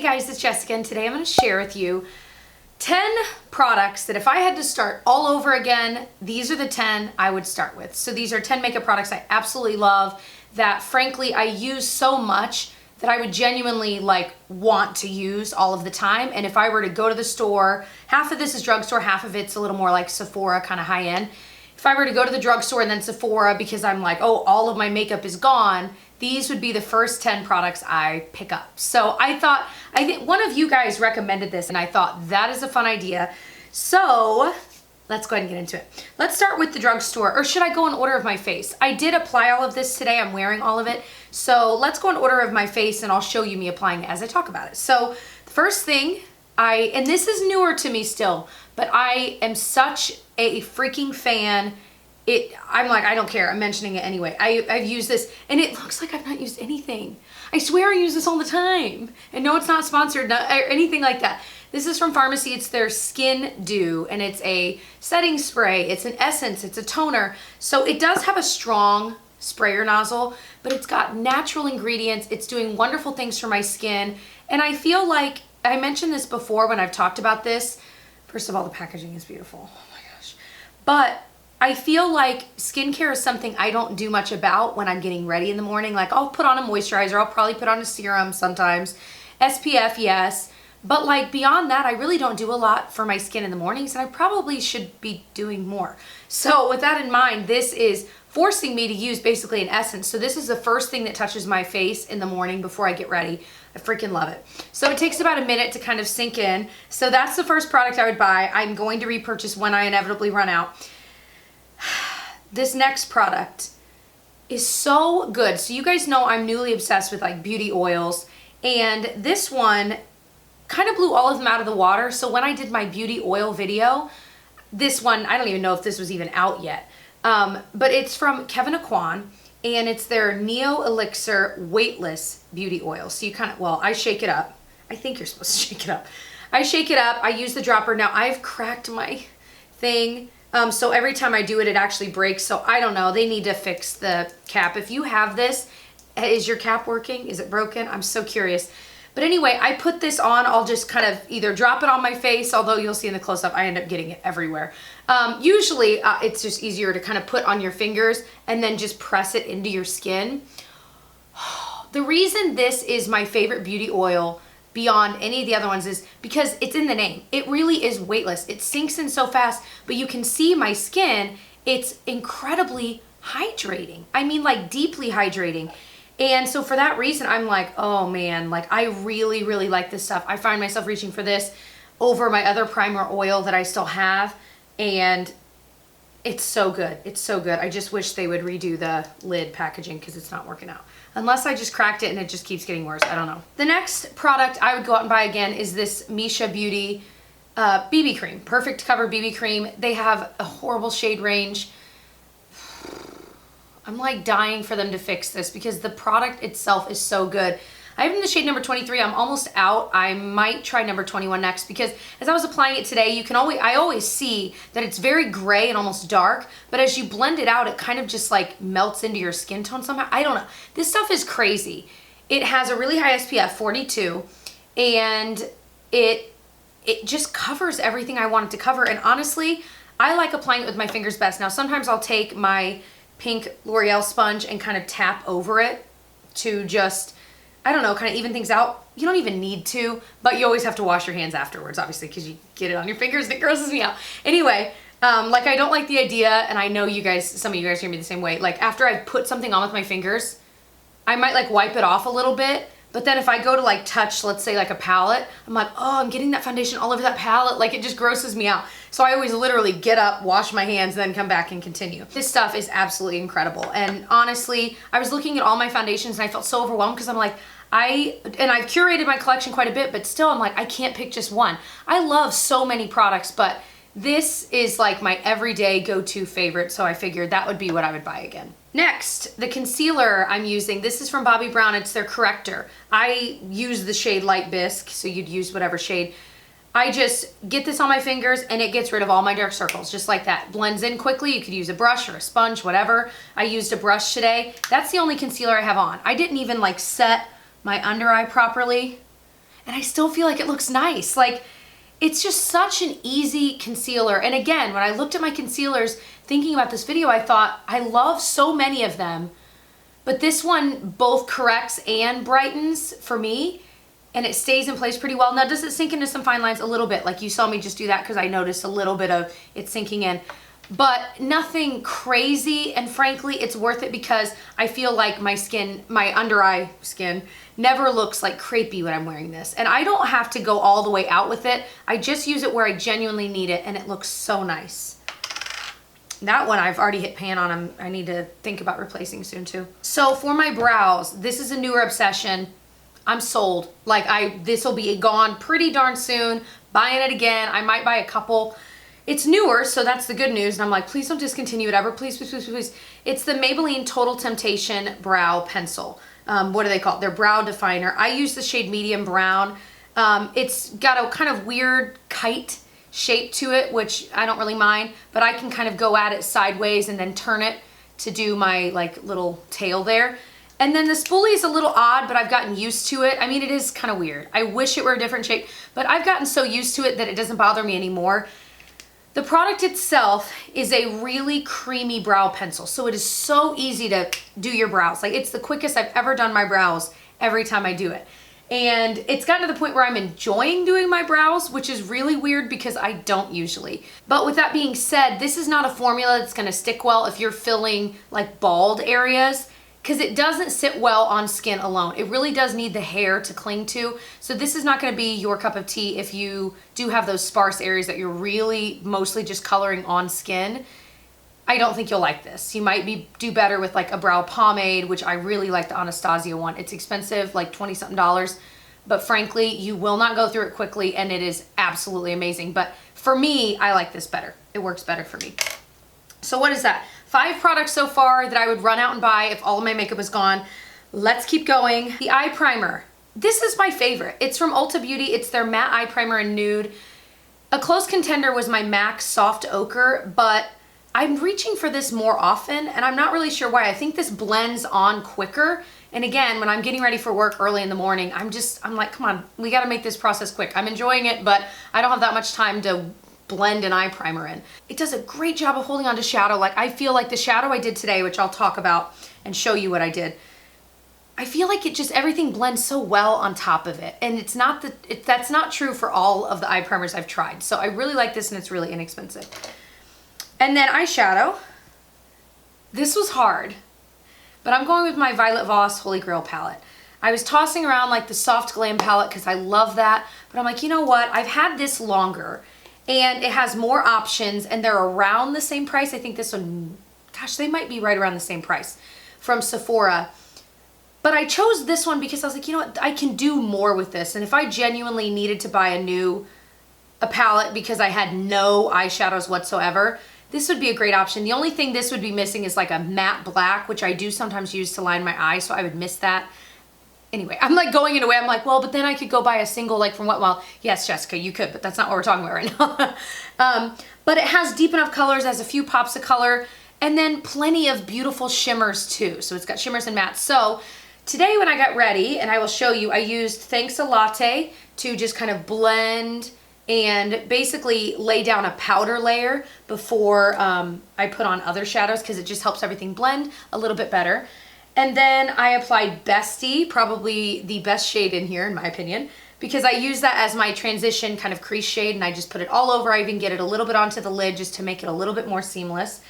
Hey guys, it's Jessica, and today I'm going to share with you 10 products that if I had to start all over again, these are the 10 I would start with. So these are 10 makeup products I absolutely love that frankly I use so much that I would genuinely want to use all of the time. And if I were to go to the store, half of this is drugstore, half of it's a little more like Sephora, kind of high end. If I were to go to the drugstore and then Sephora because I'm like, oh, all of my makeup is gone, these would be the first 10 products I pick up. So I think one of you guys recommended this and I thought that is a fun idea. So let's go ahead and get into it. Let's start with the drugstore, or should I go in order of my face? I did apply all of this today. I'm wearing all of it. So let's go in order of my face and I'll show you me applying it as I talk about it. So the first thing and this is newer to me still, but I am such a freaking fan. I'm like, I don't care. I'm mentioning it anyway. I've used this and it looks like I've not used anything. I swear I use this all the time. And no, it's not sponsored or anything like that. This is from Farmacy. It's their Skin Dew and it's a setting spray. It's an essence. It's a toner. So it does have a strong sprayer nozzle, but it's got natural ingredients. It's doing wonderful things for my skin. And I feel like, I mentioned this before when I've talked about this. First of all, the packaging is beautiful. Oh my gosh. But I feel like skincare is something I don't do much about when I'm getting ready in the morning. Like I'll put on a moisturizer, I'll probably put on a serum sometimes. SPF, yes. But like beyond that, I really don't do a lot for my skin in the mornings and I probably should be doing more. So with that in mind, this is forcing me to use basically an essence. So this is the first thing that touches my face in the morning before I get ready. I freaking love it. So it takes about a minute to kind of sink in. So that's the first product I would buy. I'm going to repurchase when I inevitably run out. This next product is so good. So you guys know I'm newly obsessed with like beauty oils, and this one kind of blew all of them out of the water. So when I did my beauty oil video, this one, I don't even know if this was even out yet, but it's from Kevyn Aucoin, and it's their Neo Elixir Weightless beauty oil. So you kind of, well, I shake it up. I think you're supposed to shake it up. I shake it up. I use the dropper. Now I've cracked my thing. So every time I do it, it actually breaks. So I don't know. They need to fix the cap. If you have this, is your cap working? Is it broken? I'm so curious. But anyway, I put this on. I'll just kind of either drop it on my face, although you'll see in the close-up, I end up getting it everywhere. Usually, it's just easier to kind of put on your fingers and then just press it into your skin. The reason this is my favorite beauty oil beyond any of the other ones is because it's in the name. It really is weightless. It sinks in so fast, but you can see my skin. It's incredibly hydrating. I mean, like deeply hydrating. And so for that reason, I'm like, oh man, like I really, really like this stuff. I find myself reaching for this over my other primer oil that I still have. And it's so good. It's so good. I just wish they would redo the lid packaging because it's not working out. Unless I just cracked it and it just keeps getting worse. I don't know. The next product I would go out and buy again is this Missha Beauty BB cream. Perfect Cover BB cream. They have a horrible shade range. I'm like dying for them to fix this because the product itself is so good. I have in the shade number 23. I'm almost out. I might try number 21 next because as I was applying it today, I always see that it's very gray and almost dark, but as you blend it out, it kind of just like melts into your skin tone somehow. I don't know. This stuff is crazy. It has a really high SPF, 42, and it just covers everything I want it to cover. And honestly, I like applying it with my fingers best. Now, sometimes I'll take my pink L'Oreal sponge and kind of tap over it to just, I don't know, kind of even things out. You don't even need to, but you always have to wash your hands afterwards, obviously, because you get it on your fingers and it grosses me out. Anyway, like I don't like the idea, and I know you guys, some of you guys hear me the same way. Like after I put something on with my fingers, I might like wipe it off a little bit, but then if I go to like touch, let's say like a palette, I'm like, oh, I'm getting that foundation all over that palette. Like it just grosses me out. So I always literally get up, wash my hands, then come back and continue. This stuff is absolutely incredible. And honestly, I was looking at all my foundations and I felt so overwhelmed because I'm like, I've curated my collection quite a bit, but still I'm like, I can't pick just one. I love so many products, but this is like my everyday go-to favorite. So I figured that would be what I would buy again. Next, the concealer I'm using, this is from Bobbi Brown. It's their Corrector. I use the shade Light Bisque, so you'd use whatever shade. I just get this on my fingers and it gets rid of all my dark circles, just like that. Blends in quickly. You could use a brush or a sponge, whatever. I used a brush today. That's the only concealer I have on. I didn't even like set my under eye properly. and I still feel like it looks nice. Like, it's just such an easy concealer. And again, when I looked at my concealers thinking about this video, I thought, I love so many of them, but this one both corrects and brightens for me, and it stays in place pretty well. Now, does it sink into some fine lines? A little bit. Like, you saw me just do that because I noticed a little bit of it sinking in. But nothing crazy, and frankly, it's worth it because I feel like my skin, my under eye skin, never looks like crepey when I'm wearing this. And I don't have to go all the way out with it. I just use it where I genuinely need it, and it looks so nice. That one I've already hit pan on. I need to think about replacing soon too. So for my brows, this is a newer obsession. I'm sold. Like, this will be gone pretty darn soon. Buying it again. I might buy a couple. It's newer, so that's the good news. And I'm like, please don't discontinue it ever. Please, please, please, please. It's the Maybelline Total Temptation Brow Pencil. What do they call it? Their brow definer. I use the shade medium brown. It's got a kind of weird kite shape to it, which I don't really mind, but I can kind of go at it sideways and then turn it to do my like little tail there. And then the spoolie is a little odd, but I've gotten used to it. I mean, it is kind of weird. I wish it were a different shape, but I've gotten so used to it that it doesn't bother me anymore. The product itself is a really creamy brow pencil, so it is so easy to do your brows. Like, it's the quickest I've ever done my brows every time I do it. And it's gotten to the point where I'm enjoying doing my brows, which is really weird because I don't usually. But with that being said, this is not a formula that's gonna stick well if you're filling like bald areas, because it doesn't sit well on skin alone. It really does need the hair to cling to. So this is not gonna be your cup of tea if you do have those sparse areas that you're really mostly just coloring on skin. I don't think you'll like this. You might do better with like a brow pomade, which I really like the Anastasia one. It's expensive, like 20 something dollars, but frankly, you will not go through it quickly, and it is absolutely amazing. But for me, I like this better. It works better for me. So what is that? 5 products so far that I would run out and buy if all of my makeup was gone. Let's keep going. The eye primer. This is my favorite. It's from Ulta Beauty. It's their matte eye primer in Nude. A close contender was my MAC Soft Ochre, but I'm reaching for this more often, and I'm not really sure why. I think this blends on quicker. And again, when I'm getting ready for work early in the morning, I'm like, come on, we gotta make this process quick. I'm enjoying it, but I don't have that much time to blend an eye primer in. It does a great job of holding on to shadow. Like, I feel like the shadow I did today, which I'll talk about and show you what I did, I feel like it just, everything blends so well on top of it. And it's not that's not true for all of the eye primers I've tried. So I really like this, and it's really inexpensive. And then eyeshadow. This was hard, but I'm going with my Violet Voss Holy Grail palette. I was tossing around like the Soft Glam palette because I love that, but I'm like, you know what? I've had this longer, and it has more options, and they're around the same price. I think this one, gosh, they might be right around the same price from Sephora. But I chose this one because I was like, you know what? I can do more with this. And if I genuinely needed to buy a palette because I had no eyeshadows whatsoever, this would be a great option. The only thing this would be missing is like a matte black, which I do sometimes use to line my eyes, so I would miss that. Anyway, I'm like going in a way, I'm like, well, but then I could go buy a single like from Wet Well. Yes, Jessica, you could, but that's not what we're talking about right now. But it has deep enough colors, has a few pops of color, and then plenty of beautiful shimmers too. So it's got shimmers and mattes. So today when I got ready, and I will show you, I used Thanks a Latte to just kind of blend and basically lay down a powder layer before I put on other shadows, because it just helps everything blend a little bit better. And then I applied Bestie, probably the best shade in here in my opinion, because I use that as my transition kind of crease shade, and I just put it all over. I even get it a little bit onto the lid just to make it a little bit more seamless.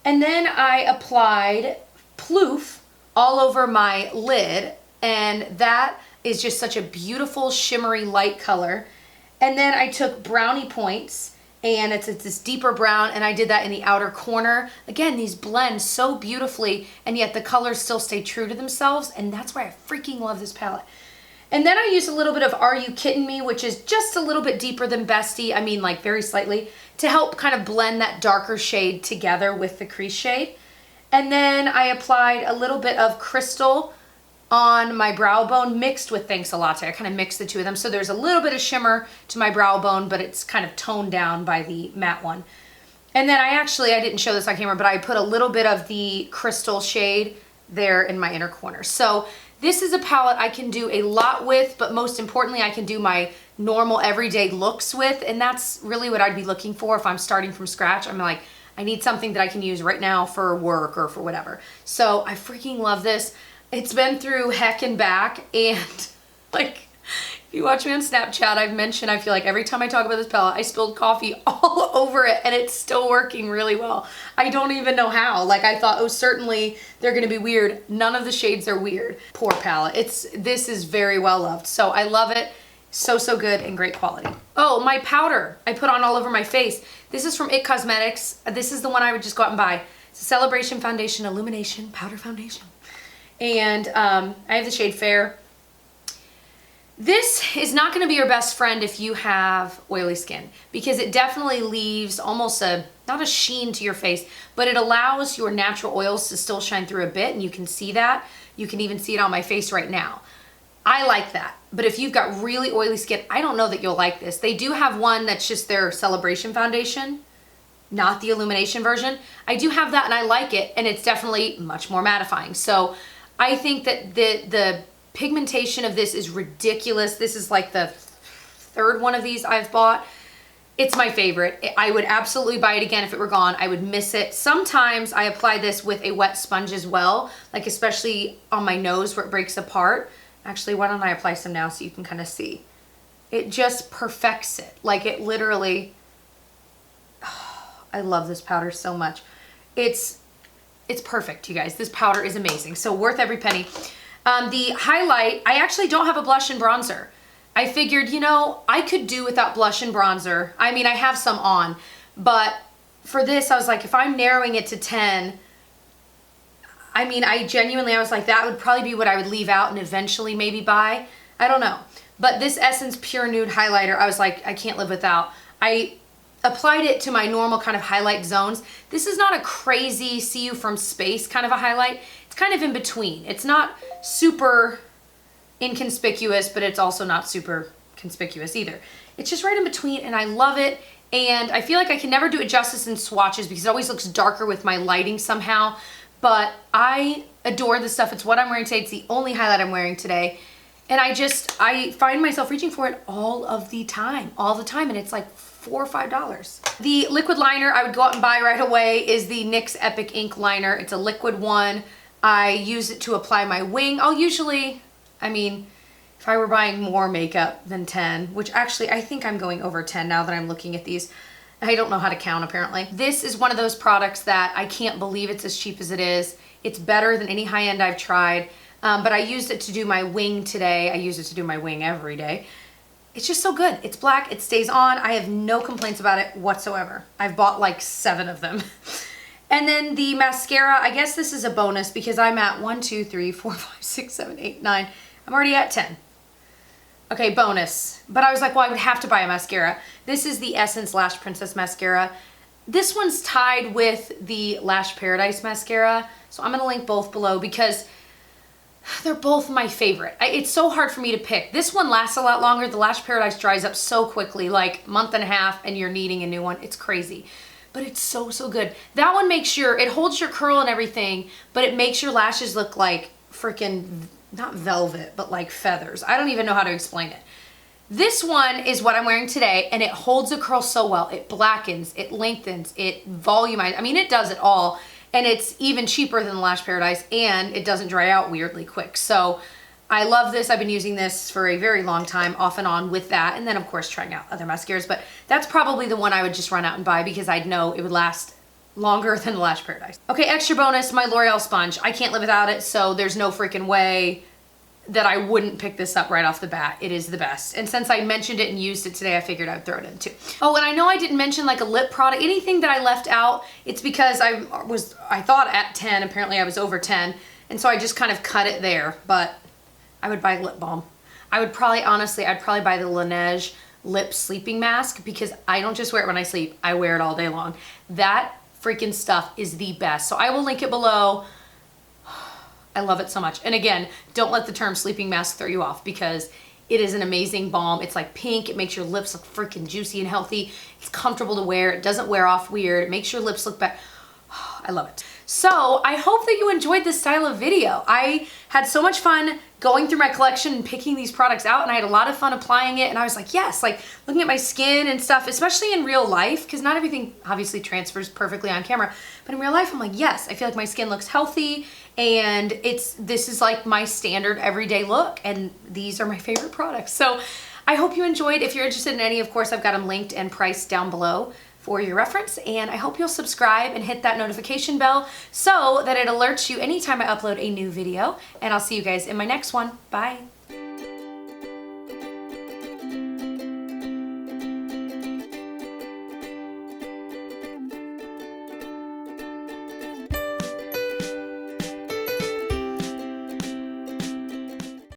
And then I applied Ploof all over my lid, and that is just such a beautiful shimmery light color. And then I took Brownie Points, and it's this deeper brown, and I did that in the outer corner. Again, these blend so beautifully, and yet the colors still stay true to themselves, and that's why I freaking love this palette. And then I used a little bit of Are You Kidding Me, which is just a little bit deeper than Bestie, I mean like very slightly, to help kind of blend that darker shade together with the crease shade. And then I applied a little bit of Crystal on my brow bone mixed with Thanks a Latte. I kind of mixed the two of them. So there's a little bit of shimmer to my brow bone, but it's kind of toned down by the matte one. And then I didn't show this on camera, but I put a little bit of the Crystal shade there in my inner corner. So This is a palette I can do a lot with, but most importantly, I can do my normal everyday looks with, and that's really what I'd be looking for if I'm starting from scratch. I'm like, I need something that I can use right now for work or for whatever. So I freaking love this. It's been through heck and back, and like, if you watch me on Snapchat, I've mentioned, I feel like every time I talk about this palette, I spilled coffee all over it, and it's still working really well. I don't even know how. Like, I thought, oh, certainly they're gonna be weird. None of the shades are weird. Poor palette. This is very well loved. So I love it. So, so good and great quality. Oh, my powder I put on all over my face. This is from IT Cosmetics. This is the one I would just go out and buy. It's a Celebration Foundation Illumination Powder Foundation. And I have the shade Fair. This is not going to be your best friend if you have oily skin, because it definitely leaves almost not a sheen to your face, but it allows your natural oils to still shine through a bit, and you can see that. You can even see it on my face right now. I like that. But if you've got really oily skin, I don't know that you'll like this. They do have one that's just their Celebration Foundation, not the Illumination version. I do have that and I like it, and it's definitely much more mattifying. So I think that the pigmentation of this is ridiculous. This is like the third one of these I've bought. It's my favorite. I would absolutely buy it again if it were gone. I would miss it. Sometimes I apply this with a wet sponge as well, like especially on my nose where it breaks apart. Actually, why don't I apply some now so you can kind of see. It just perfects it. Like, it literally, oh, I love this powder so much. It's perfect, you guys. This powder is amazing. So worth every penny. The highlight, I actually don't have a blush and bronzer. I figured, you know, I could do without blush and bronzer. I mean, I have some on, but for this, I was like, if I'm narrowing it to 10, I mean, I was like, that would probably be what I would leave out and eventually maybe buy. I don't know. But this Essence Pure Nude highlighter, I was like, I can't live without. I applied it to my normal kind of highlight zones. This is not a crazy see you from space kind of a highlight. It's kind of in between. It's not super inconspicuous, but it's also not super conspicuous either. It's just right in between, and I love it. And I feel like I can never do it justice in swatches because it always looks darker with my lighting somehow. But I adore this stuff. It's what I'm wearing today. It's the only highlight I'm wearing today. And I find myself reaching for it all the time. And it's like $4 or $5. The liquid liner I would go out and buy right away is the NYX Epic Ink Liner. It's a liquid one. I use it to apply my wing. I'll usually, I mean, if I were buying more makeup than 10, which actually I think I'm going over 10 now that I'm looking at these. I don't know how to count apparently. This is one of those products that I can't believe it's as cheap as it is. It's better than any high-end I've tried. But I used it to do my wing today. I use it to do my wing every day. It's just so good. It's black, it stays on. I have no complaints about it whatsoever. I've bought like 7 of them. And then the mascara, I guess this is a bonus because I'm at 1, 2, 3, 4, 5, 6, 7, 8, 9. I'm already at 10. Okay, bonus. But I was like, well, I would have to buy a mascara. This is the Essence Lash Princess Mascara. This one's tied with the Lash Paradise Mascara. So I'm gonna link both below because they're both my favorite. It's so hard for me to pick. This one lasts a lot longer. The Lash Paradise dries up so quickly, like month and a half, and you're needing a new one. It's crazy. But it's so, so good. That one makes sure, it holds your curl and everything, but it makes your lashes look like freaking, not velvet, but like feathers. I don't even know how to explain it. This one is what I'm wearing today, and it holds the curl so well. It blackens, it lengthens, it volumizes. I mean, it does it all. And it's even cheaper than the Lash Paradise, and it doesn't dry out weirdly quick. So I love this. I've been using this for a very long time, off and on with that. And then, of course, trying out other mascaras. But that's probably the one I would just run out and buy because I'd know it would last longer than the Lash Paradise. Okay, extra bonus, my L'Oreal sponge. I can't live without it, so there's no freaking way that I wouldn't pick this up right off the bat. It is the best. And since I mentioned it and used it today, I figured I'd throw it in too. Oh, and I know I didn't mention like a lip product, anything that I left out, it's because I thought at 10, apparently I was over 10, and so I just kind of cut it there, but I would buy lip balm. I would probably, honestly, I'd probably buy the Laneige lip sleeping mask because I don't just wear it when I sleep, I wear it all day long. That freaking stuff is the best. So I will link it below. I love it so much. And again, don't let the term sleeping mask throw you off because it is an amazing balm. It's like pink. It makes your lips look freaking juicy and healthy. It's comfortable to wear. It doesn't wear off weird. It makes your lips look better. I love it. So I hope that you enjoyed this style of video. I had so much fun going through my collection and picking these products out, and I had a lot of fun applying it, and I was like, yes, like looking at my skin and stuff, especially in real life, because not everything obviously transfers perfectly on camera, but in real life I'm like, yes, I feel like my skin looks healthy, and this is like my standard everyday look, and these are my favorite products. So I hope you enjoyed. If you're interested in any, of course, I've got them linked and priced down below for your reference, and I hope you'll subscribe and hit that notification bell so that it alerts you anytime I upload a new video, and I'll see you guys in my next one. Bye.